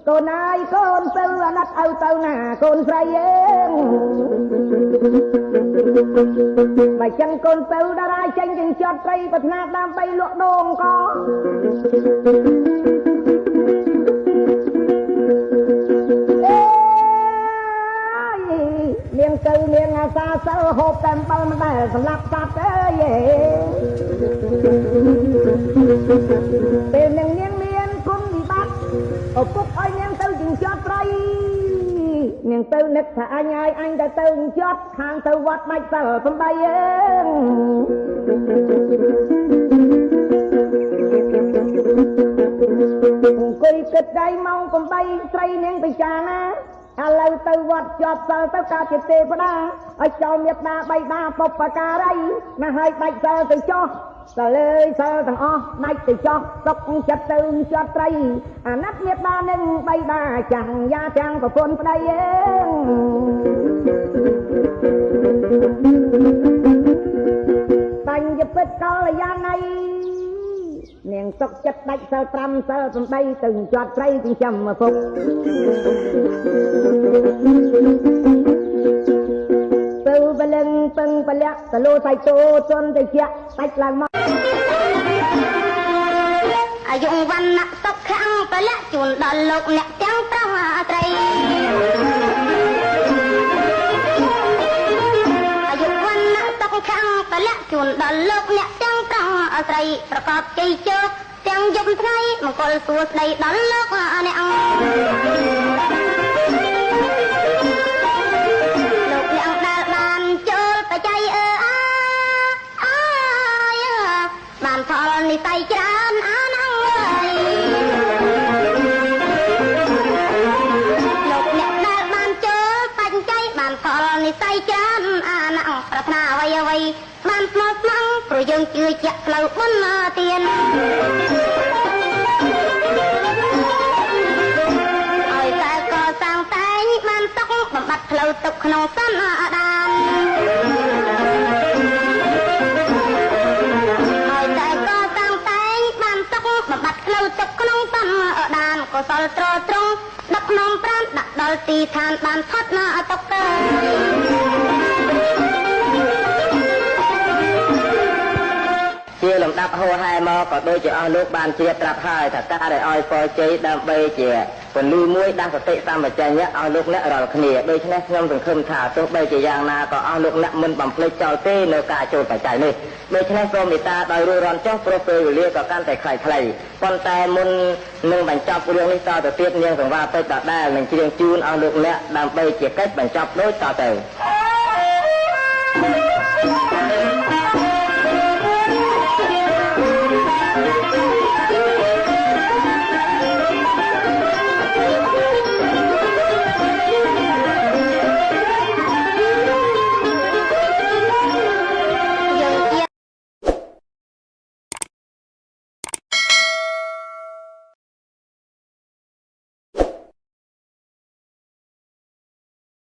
con ai con tư nát ao tao nà con say mày chân con tư đã ra tranh chừng chọt cây bật nát đam bay luộc đồn có miền tư miền xa sơ hộp tem bao mà đại sầm lạp sạp tên miền miền cũng bị bắt ở phúc ơi miền tư chừng chót đây miền tư nứt thả nhai anh đã tư chót hàng tư vót bạch sở phân bay quỳ kịch đây mong phân bay say miền bị chàng á lâu tư vọt chọt sơ tất cả chết tê phá đá ở trong miệt đá bay đá phục và ca đây mà hai bạch sơ từ cho sơ lê sơ thằng o bạch từ cho tóc chật tư chọt đây nát miệt đá nâng bay đá chẳng da chẳng của con đây thành dịp vết có là gian này miền tóc chất đạch sơ trăm sơ phần bay từng chọt đây từng chầm mà phục từ về lưng từng về lẹ từ lô tay tô xuân từ chia tách làng mơ dùng văn nặng tóc khang về lẹ chuồn đòn lục nẹt trắng trăng tây dùng văn nặng tóc khang về lẹ chuồn đòn lục nẹt trắng trăng tâyประกอบใจเจอទាំងយប់ថ្ងៃមង្គលសួស្ដីដល់លោកអ្នកលោកអ្នកដែលបានចូលបច្ច័យបានផលនិស័យច្រើនអាហ្នឹងលោកអ្នកដែលបានចូលបច្ច័យបានផលនិស័យច្រើនអាហ្នឹងប្រាថ្នាអ្វីអ្វីបានស្មោះស្ម័គ្រព្រោះយើងជឿជាក់ផ្លូវបុណ្យទានឲ្យតែកសាងតែងបានសុខបំបត្តិផ្លូវទុកក្នុងសន្តានឲ្យតែកសាងតែងបានសុខបំបត្តិផ្លូវទុកក្នុងសន្តានកុសលត្រត្រង់ដឹកនាំប្រាណដាក់ដល់ទីឋានបានផុតណាទុកទៅជាលំដាប់ហោហែមកក៏ដូចជាអស់លោកបានជ្រាបត្រាប់ហើយថាការដែលឲ្យពរជ័យដើម្បីជាពលឺមួយដាស់សតិសម្បជញ្ញៈឲ្យលោកអ្នករាល់គ្នាដូច្នេះខ្ញុំសង្ឃឹមថាទោះបីជាយ៉ាងណាក៏អស់លោកអ្នកមិនបំភ្លេចចោលទេនៅការចូលបច្ច័យនេះដូច្នេះសូមមេត្តាដោយរួចរាល់ចុះព្រោះពេលវេលាក៏កាន់តែខ្លីៗប៉ុន្តែមុននឹងបញ្ចប់រឿងនេះតទៅទៀតនាងសង្វាពេជ្រដដែលនឹងច្រៀងជូនអស់លោកអ្នកដើម្បីជាកិច្ចបញ្ចប់ដូចតទៅ